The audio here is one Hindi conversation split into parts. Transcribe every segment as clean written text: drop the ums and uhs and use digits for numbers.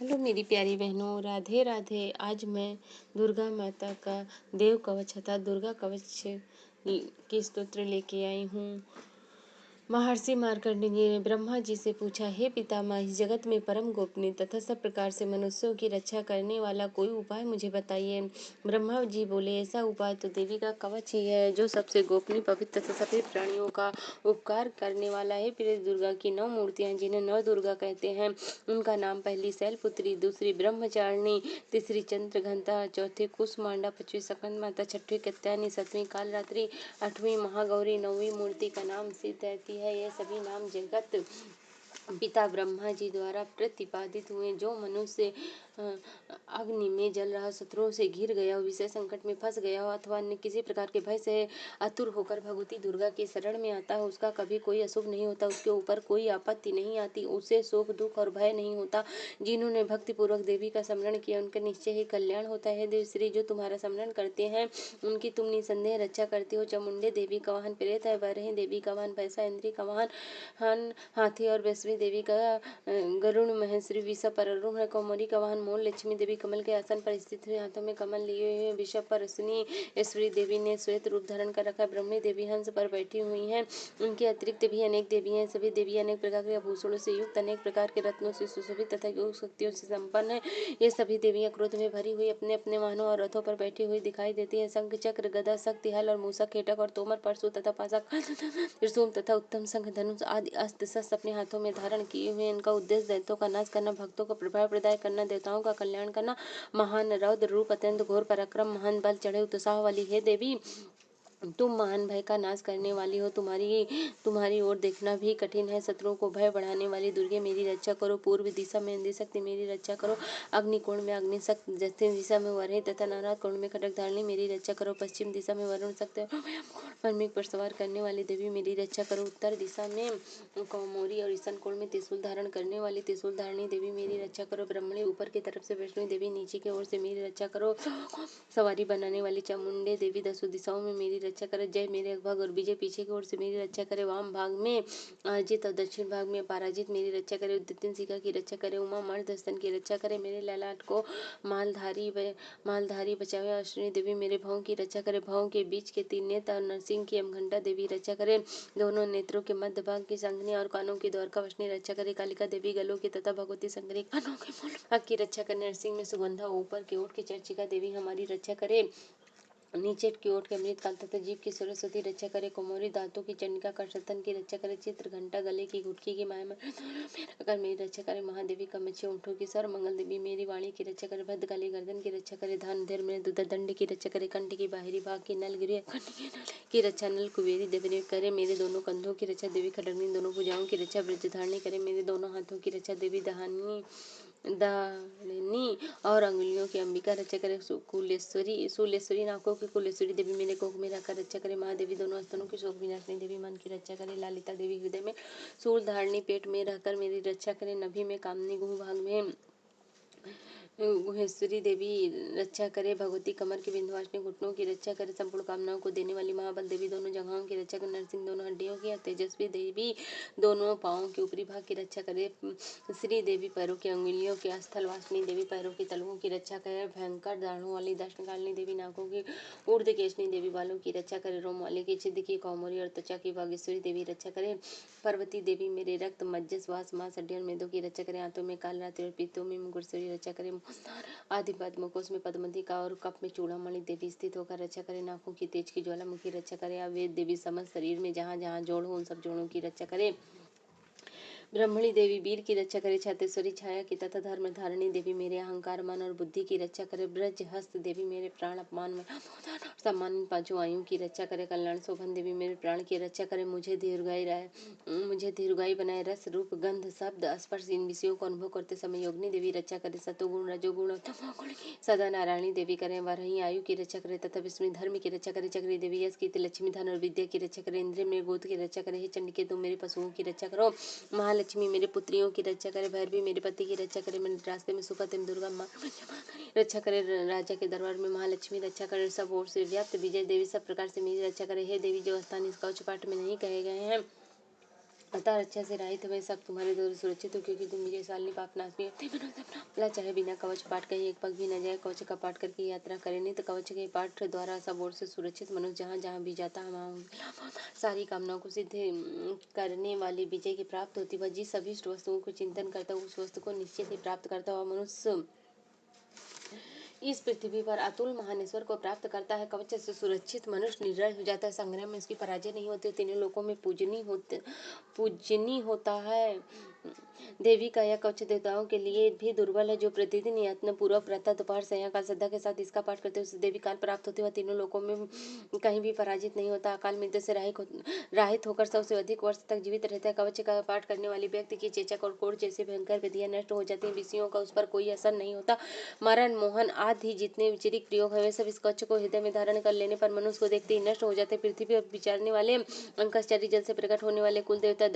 हेलो मेरी प्यारी बहनों, राधे राधे। आज मैं दुर्गा माता का देव कवच अर्थात दुर्गा कवच की स्तोत्र लेके आई हूँ। महर्षि मार्कंडेय ने ब्रह्मा जी से पूछा, हे पितामह, इस जगत में परम गोपनीय तथा सब प्रकार से मनुष्यों की रक्षा करने वाला कोई उपाय मुझे बताइए। ब्रह्मा जी बोले, ऐसा उपाय तो देवी का कवच ही है, जो सबसे गोपनीय, पवित्र तथा सभी प्राणियों का उपकार करने वाला है। फिर दुर्गा की 9 मूर्तियां, जिन्हें 9 दुर्गा कहते हैं, उनका नाम पहली शैलपुत्री, दूसरी ब्रह्मचारिणी, तीसरी चंद्रघंटा, चौथी कुसमांडा, पांचवी सकंद माता, छठवीं कात्यायनी, सातवीं कालरात्रि, आठवीं महागौरी, 9वीं मूर्ति का नाम सिद्धि है। ये सभी नाम जगत पिता ब्रह्मा जी द्वारा प्रतिपादित हुए। जो मनुष्य अग्नि में जल रहा, शत्रुओं से घिर गया हो, विषय संकट में फंस गया हो, अथवा अन्य किसी प्रकार के भय से आतुर होकर भगवती दुर्गा की शरण में आता है, उसका कभी कोई अशुभ नहीं होता, उसके ऊपर कोई आपत्ति नहीं आती, उसे शोक दुख और भय नहीं होता। जिन्होंने भक्ति पूर्वक देवी का स्मरण किया, उनका निश्चय ही कल्याण होता है। देव श्री, जो तुम्हारा स्मरण करते हैं, उनकी तुम निसंदेह रक्षा करती हो। चामुंडे देवी का वाहन प्रेत है, बरही देवी का वाहन भैंसा, इंद्री का वाहन हाथी और वैष्णवी देवी का गरुड़, महेश्वरी विषा पर आरूढ़ है। कौमारी का वाहन मोर, लक्ष्मी देवी कमल के आसन पर स्थित हुए, हाथों में कमल लिए हुए विषा पर अश्विनी ऐश्वरी देवी ने श्वेत रूप धारण कर रखा। ब्रह्मी देवी हंस पर बैठी हुई हैं। उनके अतिरिक्त भी अनेक देवी हैं। सभी देवी अनेक प्रकार के आभूषणों से युक्त, अनेक प्रकार के रत्नों से सुशोभित तथा योग शक्तियों से संपन्न है। ये सभी देवियां क्रोध में भरी हुई अपने अपने वाहनों और रथों पर बैठी हुई दिखाई देती हैं। शंख, चक्र, गदा, शक्ति, हल और मूसक, खेटक और तोमर, परशु तथा पाशा, त्रिशूल तथा उत्तम शंख, धनुष आदि अस्त्र शस्त्र अपने हाथों में धारण किए हुए। इनका उद्देश्य दैत्यों का नाश करना, भक्तों को प्रभाव प्रदाय करना, देवताओं का कल्याण करना। महान रौद्र रूप, अत्यंत घोर पराक्रम, महान बल, चढ़े उत्साह वाली है देवी, तुम महान भय का नाश करने वाली हो। तुम्हारी ओर देखना भी कठिन है। शत्रुओं को भय बढ़ाने वाली दुर्गे, मेरी रक्षा करो। पूर्व दिशा में इंद्र शक्ति, मेरी रक्षा करो। अग्निकोण में अग्नि शक्ति, दक्षिण दिशा में वरही तथा नाराज कोण में खड्ग धारिणी, मेरी रक्षा करो। पश्चिम दिशा में वरुण शक्ति पर मेघ पर सवार करने वाली देवी, मेरी रक्षा करो। उत्तर दिशा में कौमोरी और ईशान कोण में त्रिशूल धारण करने वाली त्रिशूल धारिणी देवी, मेरी रक्षा करो। ब्रह्मणी ऊपर की तरफ से वैष्णवी देवी, नीचे की ओर से मेरी रक्षा करो। सवारी बनाने वाली चामुंडे देवी, 10 दिशाओं में मेरी रक्षा करे। जय मेरे भाग और विजय, पीछे की ओर से मेरी रक्षा करे। वाम भाग में अजित और दक्षिण भाग में पराजित, मेरी रक्षा करे। उद्यतिन शिखा की रक्षा करे। उमा मर्दस्तन की रक्षा करे। मेरे ललाट को मालधारी बचावे। अश्विनी देवी, मेरे भावों की रक्षा करे। भावों के बीच के 3 नेत्र और नरसिंह की अमघंटा देवी रक्षा करे। दोनों नेत्रों के मध्य भाग की संघनी और कानों की द्वारका वशनी रक्षा करे। कालिका देवी, गलों की तथा भगवती शंकरी कानों के मूल भाग की रक्षा करे। नरसिंह में सुगंधा, ऊपर की ओर की चर्चिका देवी हमारी रक्षा करे। नीचे की ओट के अमृत काल तथा जीव की सरस्वती रक्षा करे। कोमोरी दांतों की चंडिका, करसतन की रक्षा करे। चित्र घंटा, गले की घुटकी की माया कर मेरी रक्षा करे। महादेवी कमच्छे ऊँटों की सर मंगल देवी, मेरी वाणी की रक्षा करे। भद्रकाली गर्दन की रक्षा करे। धान धैर्य में दंड की रक्षा करे। कंठ की बाहरी भाग की नलगिरी की रक्षा नल कुबेरी देवी करे। मेरे दोनों कंधों की रक्षा देवी खड्गनी, दोनों भुजाओं की रक्षा ब्रजधारणी करे। मेरे दोनों हाथों की रक्षा देवी दाहिनी और अंगुलियों की अंबिका रक्षा करे। शूलेश्वरी नाकों की कुलेश्वरी देवी, मेरे कोख में रखकर रक्षा करे। महादेवी, दोनों स्तनों की शोक विनाशिनी देवी, मन की रक्षा करे। लालिता देवी, हृदय में शूल धारणी, पेट में रहकर मेरी रक्षा करे। नभी में कामनी, गुह भाग में गुहेश्वरी देवी रक्षा करे। भगवती कमर की विंध्यवासिनी, घुटनों की रक्षा करे। संपूर्ण कामनाओं को देने वाली महाबल देवी, दोनों जगहों की रक्षा करे। नरसिंह, दोनों हड्डियों की। तेजस्वी देवी, दोनों पाँवों के ऊपरी भाग की रक्षा करे। श्री देवी, पैरों की अंगुलियों की। स्थल वासिनी देवी, पैरों की तलवों की रक्षा करे। भयंकर दाढ़ों वाली दक्षिणकालिनी देवी, नाकों की। ऊर्ध्व केशनी देवी, बालों की रक्षा करे। रोम वाली की, छिद्र की, कौमोरी और त्वचा की। बागेश्वरी देवी रक्षा करे। पार्वती देवी, मेरे रक्त, मज्जा, श्वास, मांस, हड्डी और मेदों की रक्षा करे। हाथों में कालरात्रि और पीतों में मुकुटेश्वरी रक्षा करे। आदि पद्मकोश में पद्मधिका और कप में चूड़ामणि देवी स्थित होकर रक्षा करे। नाकों की तेज की ज्वालामुखी रक्षा करे। अवेद देवी, समस्त शरीर में जहाँ जहाँ जोड़ हो उन सब जोड़ों की रक्षा करे। ब्रह्मणी देवी, वीर की रक्षा करे। छातेश्वरी, छाया की तथा धर्म धारिणी देवी, मेरे अहंकार, मन और बुद्धि की रक्षा करे। ब्रज हस्त देवी, मेरे प्राण, अपमान में सम्मान, पांचों आयु की रक्षा करे। कल्याण शोभन देवी, मेरे प्राण की रक्षा करे। मुझे दीर्घायु बनाए। रस, रूप, गंध, शब्द, स्पर्श, इन विषयों को अनुभव करते समय योगिनी देवी रक्षा करे। सतोगुण, रजोगुण, सदा नारायणी देवी करे। वरही आयु की रक्षा करे तथा विष्णु धर्म की रक्षा करे। चक्री देवी, यश, कीर्ति, लक्ष्मी, धन और विद्या की रक्षा करे। इंद्रिय, मेरे गोत्र की रक्षा करे। हे चंडिके, तुम मेरे पशुओं की रक्षा करो। महालक्ष्मी, मेरे पुत्रियों की रक्षा करे। भैरवी, मेरे पति की रक्षा करे। मेरे रास्ते में सुखा तेम दुर्गा माँ रक्षा करे। राजा के दरबार में महालक्ष्मी रक्षा करे। सब ओर से व्याप्त विजय देवी, सब प्रकार से मेरी रक्षा करे। हे देवी, जो स्थान इस कवच पाठ में नहीं कहे गए हैं, अतः रक्षा से रहित मैं सब तुम्हारे द्वारा सुरक्षित हो, क्योंकि तुम विजयशालिनी, पापनाशिनी, यात्रा चाहे बिना कवच पाठ के एक पग भी न जाए, कवच का पाठ करके यात्रा करे। नित्य कवच के पाठ द्वारा सब ओर से सुरक्षित मनुष्य जहाँ जहाँ भी जाता है वहाँ सारी कामनाओं को सिद्ध करने वाली विजय की प्राप्त होती। वह जिस सभी वस्तुओं को चिंतन करता है उस वस्तु को निश्चित ही प्राप्त करता हुआ मनुष्य इस पृथ्वी पर अतुल महानेश्वर को प्राप्त करता है। कवच से सुरक्षित मनुष्य निर्जय हो जाता है, संग्राम में उसकी पराजय नहीं होती, तीनों लोकों में पूजनी होता है। देवी का यह कवच देवताओं के लिए भी दुर्बल है। जो प्रतिदिन यत्न पूर्वक प्रातः दोपहर सायंकाल श्रद्धा के साथ इसका पाठ करते हैं उसे देवी काल प्राप्त होती है। वह तीनों लोकों में कहीं भी पराजित नहीं होता, अकाल मृत्यु से राहित होकर सबसे अधिक वर्ष तक जीवित रहता है। कवच का पाठ करने वाले व्यक्ति की चेचक और कोढ़ जैसे भयंकर विधियां नष्ट हो जाती हैं, विषयों का उस पर कोई असर नहीं होता। मरण मोहन आदि जितने विचरित प्रयोग है वे सब इस कवच को हृदय में धारण कर लेने पर मनुष्य को देखते ही नष्ट हो जाते। पृथ्वी पर विचरने वाले अंकश्चरी जल से प्रकट होने वाले कुल देवता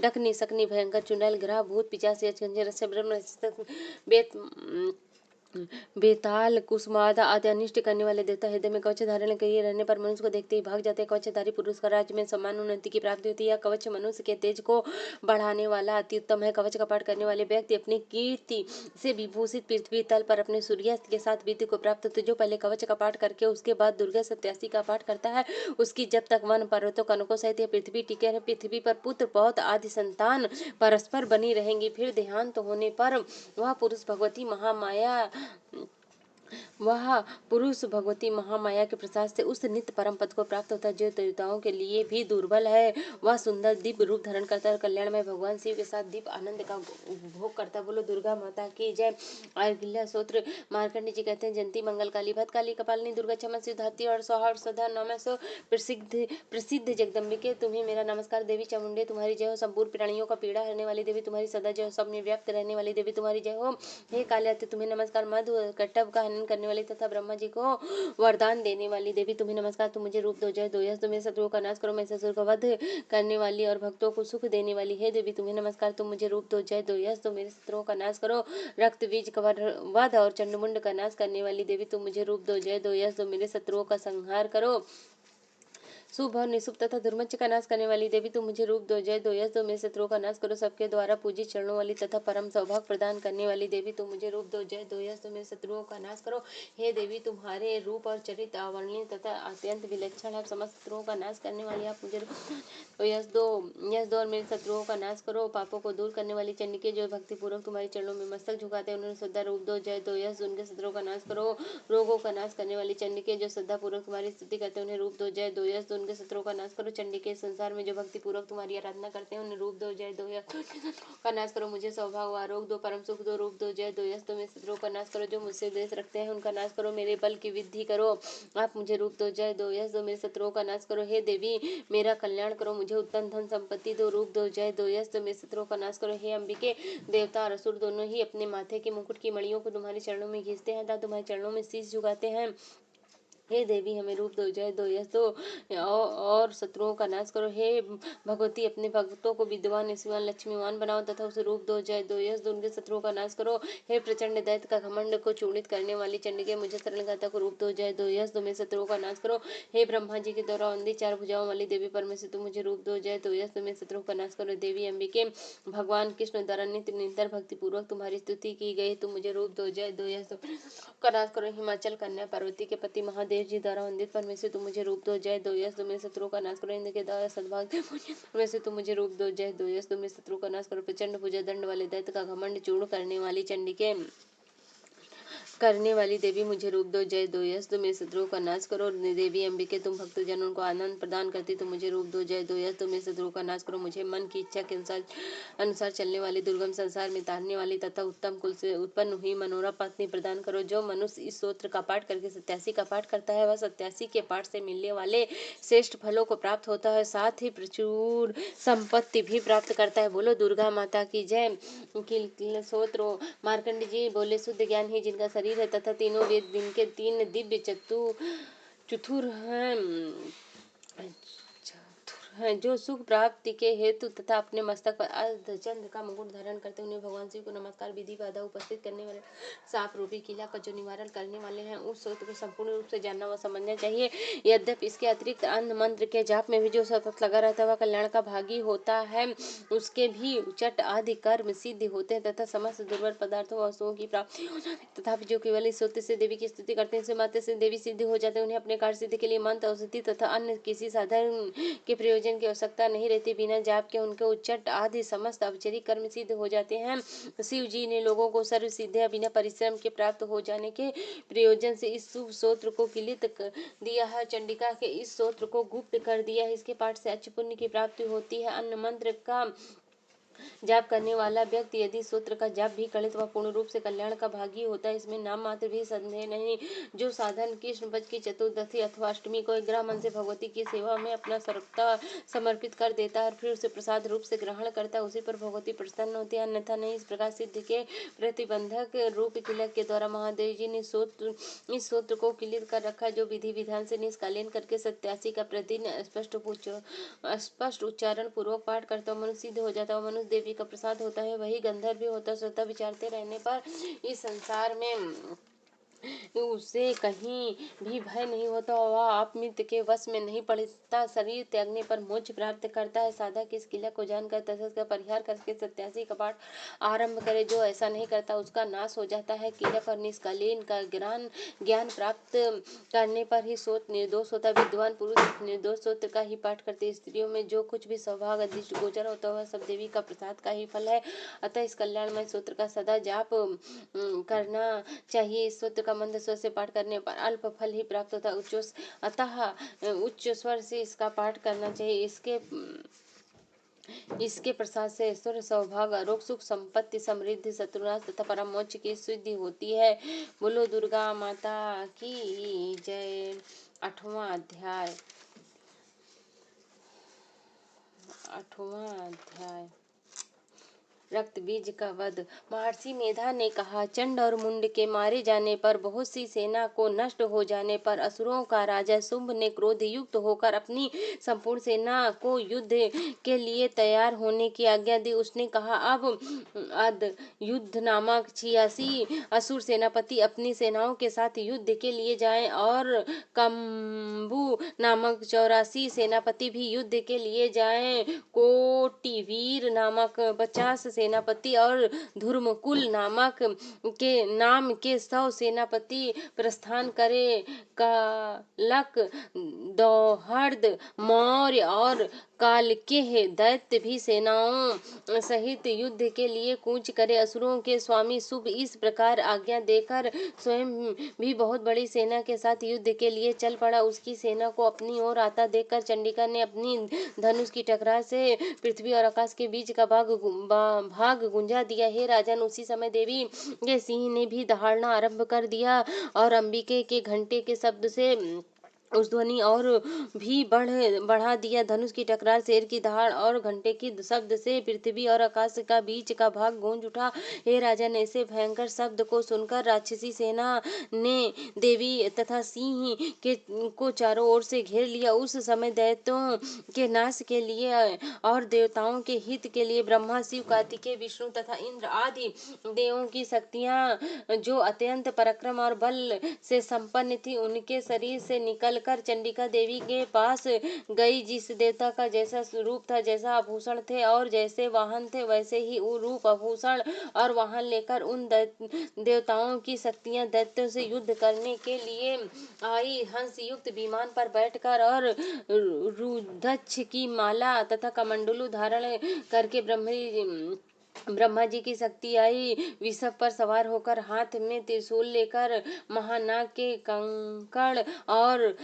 डकनी सकनी भयंकर चुड़ैल ग्रह भूत पिशाच रस्य ब्रह्म बेताल कुसुमादा आदि अनिष्ट करने वाले देवता हृदय में कवच धारण किए रहने पर मनुष्य को देखते ही भाग जाते हैं। कवचधारी पुरुष का राज्य में सम्मान उन्नति की प्राप्ति होती है। यह कवच मनुष्य के तेज को बढ़ाने वाला अति उत्तम है। कवच का पाठ करने वाले व्यक्ति अपनी कीर्ति से विभूषित पृथ्वी तल पर अपने सूर्यास्त के साथ विधि को प्राप्त होते। जो पहले कवच का पाठ करके उसके बाद दुर्गा सत्यासी का पाठ करता है उसकी जब तक वन पर्वतों कनकों सहित पृथ्वी टिके है, पृथ्वी पर पुत्र पौत्र आदि संतान परस्पर बनी रहेंगी। फिर देहांत होने पर वह पुरुष भगवती महामाया के प्रसाद से उस नित्य परम पद को प्राप्त होता है जो देवताओं के लिए भी दुर्बल है। वह सुंदर दिव्य रूप धारण करता है, कल्याणमय भगवान शिव के साथ दिव्य आनंद का उपभोग करता है। बोलो दुर्गा माता की जय। आर्गिल्य सूत्र मार्कंडी जी कहते हैं, जयंती मंगल काली भद्र काली कपालिनी दुर्गा क्षमा सिद्धार्थी और सौहा सदा नमः प्रसिद्ध जगदम्बिके तुम्हें मेरा नमस्कार। देवी चामुंडे तुम्हारी जय हो। संपूर्ण प्राणियों का पीड़ा हरने वाली देवी तुम्हारी सदा जय हो। सब में व्याप्त रहने वाली देवी तुम्हारी जय हो। हे काल्याति तुम्हें नमस्कार। मधु कट्टभ का हनन करने वाली तथा ब्रह्मा जी को वरदान देने वाली देवी तुम्हें नमस्कार। तुम मुझे रूप दो जय दो यश, तुम्हें शत्रुओं का नाश करो, मैं ससुर का वध करने वाली और भक्तों को सुख देने वाली हे देवी तुम्हें नमस्कार। तुम मुझे रूप दो जय दो यश, तुम मेरे शत्रुओं का नाश करो, रक्त बीज का वध और चंडमुंड का नाश करने वाली देवी तुम मुझे रूप दो जय दो यश, तुम मेरे शत्रुओं का संहार करो, शुभ और निशुभ तथा दुर्मच्छ का नाश करने वाली देवी तुम मुझे रूप दो जय दो यश, तुम मेरे शत्रुओं का नाश करो, सबके द्वारा पूजी चरणों वाली तथा परम सौभाग्य प्रदान करने वाली देवी तुम मुझे रूप दो जय दो यश, तुम मेरे शत्रुओं का नाश करो। हे देवी तुम्हारे रूप और चरित्र अवर्णनीय तथा अत्यंत विलक्षण है, समस्त शत्रुओं का नाश करने वाली आप मुझे यश दो और मेरे शत्रुओं का नाश करो। पापों को दूर करने वाली चंडिके जो भक्ति पूर्वक तुम्हारे चरणों में मस्तक झुकाते हैं उन्हें श्रद्धा रूप दो जय दो यश, उनके शत्रुओं का नाश करो। रोगों का नाश करने वाली चंडिके जो श्रद्धा पूर्वक तुम्हारी स्तुति करते हैं उन्हें रूप दो जय दो यश, उनके शत्रुओं का नाश करो। चंडिके संसार में जो भक्ति पूर्वक तुम्हारी आराधना करते हैं उन्हें रूप दो जय दो यश, उनके शत्रुओं का नाश करो। मुझे सौभाग्य आरोग्य दो, परम सुख दो, रूप दो जय दो यश, तुम मेरे शत्रुओं का नाश करो। जो मुझसे द्वेष रखते हैं उनका नाश करो, मेरे बल की वृद्धि करो, आप मुझे रूप दो जय दो यश, दो मेरे शत्रुओं का नाश करो। हे देवी मेरा कल्याण करो, मुझे उत्तम धन संपत्ति दो, रूप दो जय दो यश, तो मेरे शत्रुओं का नाश करो। हे अंबिके देवता और असुर दोनों ही अपने माथे के मुकुट की मणियों को तुम्हारे चरणों में घिसते हैं तथा तुम्हारे चरणों में शीश झुकाते हैं। हे देवी हमें रूप दो जय दो यश दो और शत्रुओं का नाश करो। हे भगवती अपने भक्तों को विद्वान यशवान लक्ष्मीवान बनाओ तथा उसे रूप दो जय दो यश दो, उनके शत्रुओं का नाश करो। हे प्रचंड दैत्य का घमंड को चूर्णित करने वाली चंडिके मुझे शरणगाता को रूप दो जय दो यश दो, मेरे शत्रुओं का नाश करो। हे ब्रह्मा जी के द्वारा वंदित चार भुजाओं वाली देवी परमेश्वरी तुम मुझे रूप दो जय दो यश दो, मेरे शत्रुओं का नाश करो। देवी अंबिके भगवान कृष्ण द्वारा नित्य निरंतर भक्ति पूर्वक तुम्हारी स्तुति की गई, तुम मुझे रूप दो जय दो यश दो का नाश करो। हिमाचल कन्या पार्वती के पति महादेव जी द्वारा वंदित परमेश्वर तुम मुझे रूप दो जय दो यश, तुम मेरे शत्रुओं का नाश करो। इंद्र के द्वारा सद्भाग्य परमेश्वर तुम मुझे रूप दो जय दो यश, तुम मेरे शत्रुओं का नाश करो। प्रचंड भुजा दंड वाले दैत्य का घमंड चूर्ण करने वाली चंडिके करने वाली देवी मुझे रूप दो जय दो यश, तुम मेरे शत्रुओं का नाश करो। देवी अंबिके तुम भक्तजनों को आनंद प्रदान करती तुम मुझे रूप दो जय दो यश, तुम मेरे शत्रुओं का नाश करो। मुझे मन की इच्छा के अनुसार चलने वाली दुर्गम संसार में तारने वाली तथा उत्तम कुल से उत्पन्न हुई मनोरम पत्नी प्रदान करो। जो मनुष्य इस स्तोत्र का पाठ करके सत्यासी का पाठ करता है वह सत्यासी के पाठ से मिलने वाले श्रेष्ठ फलों को प्राप्त होता है, साथ ही प्रचुर संपत्ति भी प्राप्त करता है। बोलो दुर्गा माता की जय। स्तोत्र मार्कंड जी बोले, शुद्ध ज्ञान ही जिनका शरीर है तथा तीनों वेद जिनके तीन दिव्य चतुर हैं हैं, जो सुख प्राप्ति के हेतु तथा अपने मस्तक पर अर्धचंद्र का मुकुट धारण करते उन्हें भगवान शिव को नमस्कार विधि बाधा उपस्थित करने वाले सांप रूपी किला का जो निवारण करने वाले हैं, उस सूत्र को संपूर्ण रूप से जानना व समझना चाहिए। यद्यपि इसके अतिरिक्त अन्य मंत्र के जाप में भी जो सतत लगा रहता है वह कल्याण का भागी होता है, उसके भी उचट आदि कर्म सिद्ध होते हैं तथा समस्त दुर्बल पदार्थों वस्तुओं की प्राप्ति हो जाती है। तथापि जो केवल इस सूत्र से देवी की स्तुति करते हैं, इससे मात्र से देवी सिद्ध हो जाते हैं। उन्हें अपने कार्य सिद्धि के लिए मंत्र, औषधि तथा अन्य किसी साधन के प्रयोजन की आवश्यकता नहीं रहती। बिना जाप के उनके उच्चट आदि समस्त औपचारिक कर्म सिद्ध हो जाते हैं। शिव जी ने लोगों को सर्व सिद्धियां बिना परिश्रम के प्राप्त हो जाने के प्रयोजन से इस शुभ स्तोत्र को किलित कर दिया है। चंडिका के इस स्तोत्र को गुप्त कर दिया है। इसके पाठ से अच्छ पुण्य की प्राप्ति होती है। अन्य मंत्र का जाप करने वाला व्यक्ति यदि सूत्र का जाप भी करे तो वह पूर्ण रूप से कल्याण का भागी होता है। इसमें नाम मात्र भी संदेह नहीं। जो साधन कृष्ण पक्ष की चतुर्दशी अथवा अष्टमी को ग्रह मन से भगवती की सेवा में अपना सर्वथा समर्पित कर देता है और फिर उसे प्रसाद रूप से ग्रहण करता है, उसी पर भगवती प्रसन्न होती है, अन्यथा नहीं। इस प्रकार सिद्धि के प्रतिबंधक रूप किलक के द्वारा महादेव जी ने इस सूत्र को किलित कर रखा, जो विधि विधान से निष्कालीन करके 87 का प्रतिदिन स्पष्ट उच्चारण पूर्वक पाठ करता हुआ मनुष्य सिद्ध हो जाता है। मनुष्य देवी का प्रसाद होता है, वही गंधर्व भी होता है। श्रद्धा विचारते रहने पर इस संसार में उसे कहीं भी भय नहीं होता, वह आप मृत्यु के वश में नहीं पड़ता, शरीर त्यागने पर मोक्ष प्राप्त करता है। साधक इस किला को जानकर तथा इसका परिहार करके 87 का पाठ आरंभ करे। जो ऐसा नहीं करता उसका नाश हो जाता है। किला पर निष्कालीन का ज्ञान प्राप्त करने पर ही सोच निर्दोष होता। विद्वान पुरुष निर्दोष सूत्र का ही पाठ करते। स्त्रियों में जो कुछ भी सौभाग्य दृष्टि गोचर होता है वह सब देवी का प्रसाद का ही फल है। अतः इस कल्याणमय सूत्र का सदा जाप करना चाहिए। इस सूत्र का मंत्र स्वर से पाठ करने पर अल्प फल ही प्राप्त होता है। अतः उच्च स्वर से इसका पाठ करना चाहिए। इसके प्रसाद से ऐश्वर्य, सौभाग्य, आरोग्य, सुख, संपत्ति, समृद्धि, शत्रुनाश तथा परम मोक्ष की सिद्धि होती है। बोलो दुर्गा माता की जय। 8वां अध्याय। रक्त बीज का वध। महर्षि मेधा ने कहा, चंड और मुंड के मारे जाने पर, बहुत सी सेना को नष्ट हो जाने पर असुरों का राजा शुंभ ने क्रोध युक्त होकर अपनी संपूर्ण सेना को युद्ध के लिए तैयार होने की आज्ञा दी। उसने कहा, अब युद्ध नामक 86 असुर सेनापति अपनी सेनाओं के साथ युद्ध के लिए जाएं और कंबु नामक 84 सेनापति भी युद्ध के लिए जाएं। कोटिवीर नामक 50 सेनापति और धुर्मकुल नामक नाम के 100 सेनापति प्रस्थान करे। कालक, दौहर्द, मौर्य और कालकेह दैत्य भी सेनाओं सहित युद्ध के लिए कूच करे। असुरों के स्वामी शुभ इस प्रकार आज्ञा देकर स्वयं भी बहुत बड़ी सेना के साथ युद्ध के लिए चल पड़ा। उसकी सेना को अपनी ओर आता देखकर चंडिका ने अपनी धनुष की टकरार से पृथ्वी और आकाश के बीच का भाग गुंजा दिया। हे राजन, उसी समय देवी के सिंह ने भी दहाड़ना आरंभ कर दिया और अंबिके के घंटे के शब्द से उस ध्वनि और भी बढ़ा दिया। धनुष की टकरार, शेर की दहाड़ और घंटे की शब्द से पृथ्वी और आकाश का बीच का भाग गूंज उठा। हे राजन, ऐसे भयंकर शब्द को सुनकर राक्षसी सेना ने देवी तथा सिंह को चारों ओर से घेर लिया। उस समय दैत्यों के नाश के लिए और देवताओं के हित के लिए ब्रह्मा, शिव, कार्तिकेय, विष्णु तथा इंद्र आदि देवों की शक्तियां जो अत्यंत पराक्रम और बल से संपन्न थी, उनके शरीर से निकलकर चंडिका देवी के पास गई। जिस देवता का जैसा रूप था, जैसा आभूषण थे और जैसे वाहन थे, वैसे ही रूप, आभूषण और वाहन लेकर उन देवताओं की शक्तियां दैत्यों से युद्ध करने के लिए आई। हंस युक्त विमान पर बैठकर और रुद्राक्ष की माला तथा कमंडलू धारण करके ब्रह्मा जी की शक्ति आई। वृषभ पर सवार होकर हाथ में त्रिशूल लेकर महानाग के कंकड़ और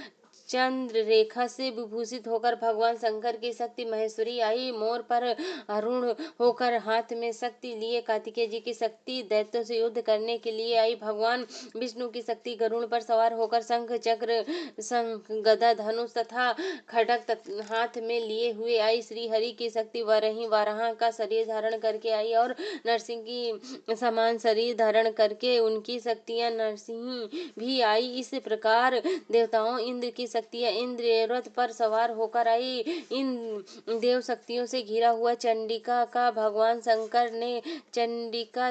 चंद्र रेखा से विभूषित होकर भगवान शंकर की शक्ति महेश्वरी आई। मोर पर अरुण होकर हाथ में शक्ति लिए कार्तिकेय जी की शक्ति दैत्यों से युद्ध करने के लिए आई। भगवान विष्णु की शक्ति गरुड़ पर सवार होकर शंख, चक्र, गदा, धनुष तथा खड्ग हाथ में लिए हुए आई। श्री हरि की शक्ति वाराह का शरीर धारण करके आई और नरसिंह की समान शरीर धारण करके उनकी शक्तियां नरसिंह भी आई। इस प्रकार देवताओं इंद्र की शक्तियां इंद्र रथ पर सवार होकर आई। इन देव शक्तियों से घिरा हुआ चंडिका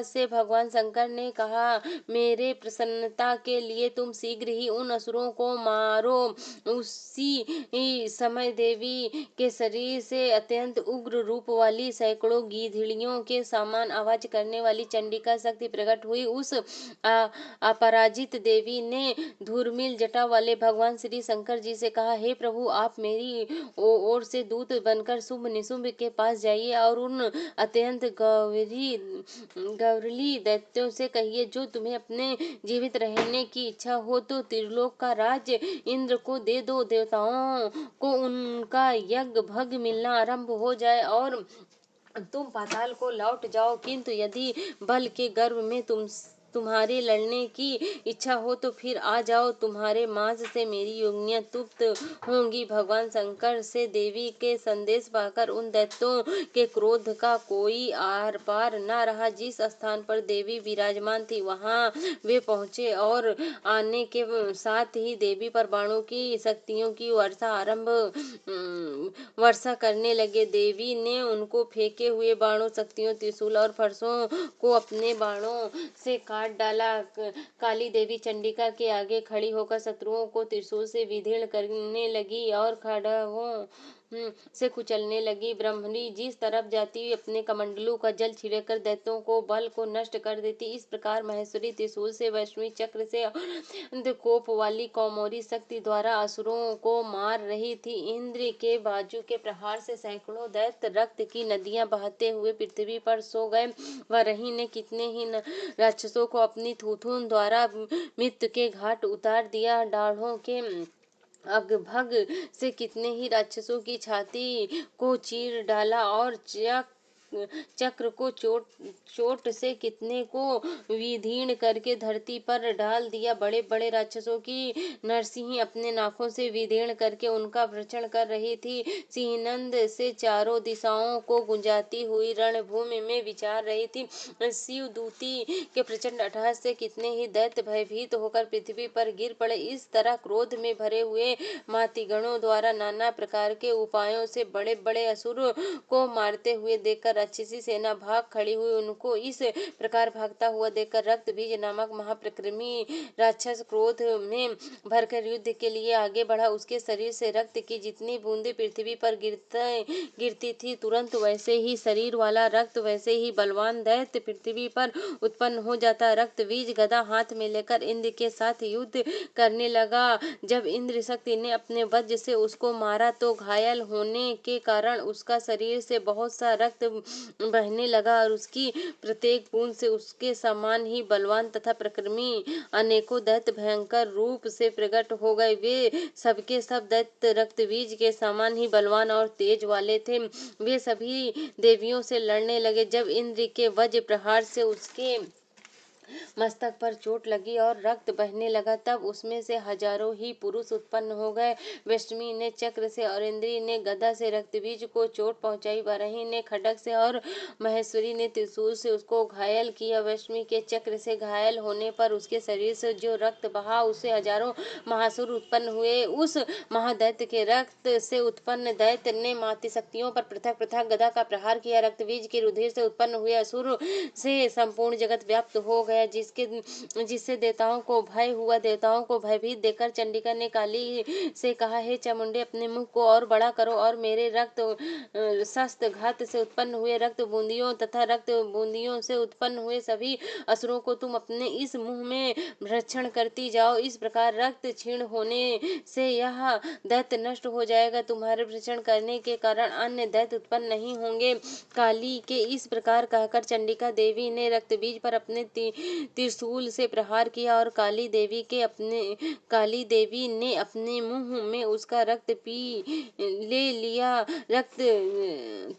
से भगवान शंकर ने कहा, मेरे प्रसन्नता के लिए तुम शीघ्र ही उन असुरों को मारो। उसी समय देवी के शरीर से अत्यंत उग्र रूप वाली सैकड़ों गीधड़ियों के समान आवाज करने वाली चंडिका शक्ति प्रकट हुई। उस अपराजित देवी ने धूर्मिल जटा वाले भगवान श्री शंकर जी से कहा, हे प्रभु, आप मेरी ओर से दूत बनकर शुंभ निशुंभ के पास जाइए और उन अत्यंत गौरली दैत्यों से कहिए, जो तुम्हें अपने जीवित रहने की इच्छा हो तो त्रिलोक का राज्य इंद्र को दे दो। देवताओं को उनका यज्ञ भग मिलना आरंभ हो जाए और तुम पाताल को लौट जाओ। किंतु यदि बल के गर्व में तुम्हारे लड़ने की इच्छा हो तो फिर आ जाओ, तुम्हारे मांस से मेरी योनियां तृप्त होंगी। भगवान शंकर से देवी के संदेश पाकर उन दैत्यों के क्रोध का कोई आर पार न रहा। जिस स्थान पर देवी विराजमान थी वहां वे पहुंचे और आने के साथ ही देवी पर बाणों की शक्तियों की वर्षा करने लगे। देवी ने उनको फेंके हुए बाणों, शक्तियों, त्रिशूल और फरसों को अपने बाणों से काट डाला। काली देवी चंडिका के आगे खड़ी होकर शत्रुओं को त्रिशूल से विदीर्ण करने लगी और खड्गों से कुचलने लगी। ब्रह्मणी जिस तरफ जाती अपने कमंडलू का जल छिड़ककर दैत्यों को बल को नष्ट कर देती। इस प्रकार महेश्वरी त्रिशूल से, वैष्णवी चक्र से और कोप वाली कौमोरी शक्ति द्वारा असुरों को मार रही थी। इंद्र के बाजू के प्रहार से सैकड़ों दैत्य रक्त की नदियां बहाते हुए पृथ्वी पर सो गए। वराही ने कितने ही राक्षसों को अपनी थूथून द्वारा मृत्यु के घाट उतार दिया। दाढ़ों के अगभग से कितने ही राक्षसों की छाती को चीर डाला और चक्र को चोट से कितने को विदीर्ण करके धरती पर डाल दिया। बड़े बड़े राक्षसों की नरसिंह अपने नाखों से विदीर्ण करके उनका भक्षण कर रही थी। सिंहनंद से चारों दिशाओं को गुंजाती हुई रणभूमि में विचार रही थी। शिवदूती के प्रचंड अट्टहास से कितने ही दैत्य भयभीत होकर पृथ्वी पर गिर पड़े। इस तरह क्रोध में भरे हुए मातृगणों द्वारा नाना प्रकार के उपायों से बड़े बड़े असुर को मारते हुए देखकर राक्षसी सेना भाग खड़ी हुई। उनको इस प्रकार भागता हुआ देखकर रक्तबीज नामक महापराक्रमी राक्षस क्रोध में भरकर युद्ध के लिए आगे बढ़ा। उसके शरीर से रक्त की जितनी बूंदें पृथ्वी पर गिरती थी, तुरंत वैसे ही शरीर वाला, रक्त वैसे ही बलवान दैत्य पृथ्वी पर उत्पन्न हो जाता। रक्तबीज गदा हाथ में लेकर इंद्र के साथ युद्ध करने लगा। जब इंद्र शक्ति ने अपने वज्र से उसको मारा तो घायल होने के कारण उसका शरीर से बहुत सा रक्त बहने लगा और उसकी प्रत्येक बूंद से उसके समान ही बलवान तथा पराक्रमी अनेकों दैत्य भयंकर रूप से प्रकट हो गए। वे सबके सब दैत्य रक्तबीज के समान ही बलवान और तेज वाले थे। वे सभी देवियों से लड़ने लगे। जब इंद्र के वज्र प्रहार से उसके मस्तक पर चोट लगी और रक्त बहने लगा, तब उसमें से हजारों ही पुरुष उत्पन्न हो गए। वैष्णवी ने चक्र से और इंद्री ने गदा से रक्तबीज को चोट पहुंचाई। वराही ने खड्ग से और महेश्वरी ने त्रिशूल से उसको घायल किया। वैष्णवी के चक्र से घायल होने पर उसके शरीर से जो रक्त बहा, उससे हजारों महासुर उत्पन्न हुए। उस महादैत्य के रक्त से उत्पन्न दैत्य ने मातृशक्तियों पर पृथक पृथक गदा का प्रहार किया। रक्तबीज के रुधिर से उत्पन्न हुए असुर से संपूर्ण जगत व्याप्त हो गया, जिससे देवताओं को भय हुआ। देवताओं को भयभीत देखकर चंडिका ने काली से कहा, हे चामुंडे, अपने मुख को और बड़ा करो और मेरे रक्त शस्त्र घात से उत्पन्न हुए रक्त बूंदियों तथा रक्त बूंदियों से उत्पन्न हुए सभी असुरों को तुम अपने इस मुंह में भक्षण करती जाओ। इस प्रकार रक्त क्षीण होने से यह दैत्य नष्ट हो जाएगा। तुम्हारे भक्षण करने के कारण अन्य दैत्य उत्पन्न नहीं होंगे। काली के इस प्रकार कहकर चंडिका देवी ने रक्तबीज पर अपने त्रिशूल से प्रहार किया और काली देवी ने अपने मुंह में उसका रक्त पी ले लिया।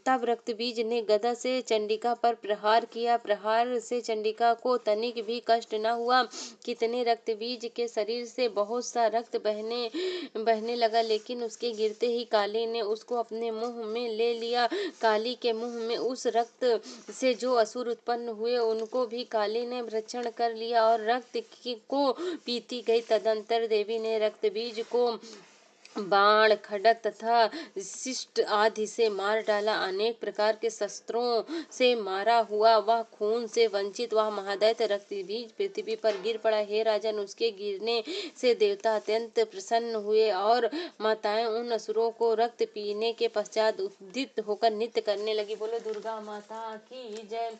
तब रक्तबीज ने गदा से चंडिका पर प्रहार किया। प्रहार से चंडिका को तनिक भी कष्ट न हुआ। कितने रक्तबीज के शरीर से बहुत सा रक्त बहने लगा, लेकिन उसके गिरते ही काली ने उसको अपने मुंह में ले लिया। काली के मुंह में उस रक्त से जो असुर उत्पन्न हुए उनको भी काली ने भक्षण कर लिया और रक्त को पीती गई। तदंतर देवी ने रक्तबीज को बाण खड्ग तथा शिष्ट आदि से मार डाला। अनेक प्रकार के शस्त्रों से मारा हुआ वह खून से वंचित वह महादैत्य रक्तबीज पृथ्वी पर गिर पड़ा। हे राजन, उसके गिरने से देवता अत्यंत प्रसन्न हुए और माताएं उन असुरों को रक्त पीने के पश्चात उद्दीप्त होकर नृत्य करने लगी। बोलो दुर्गा माता की जय।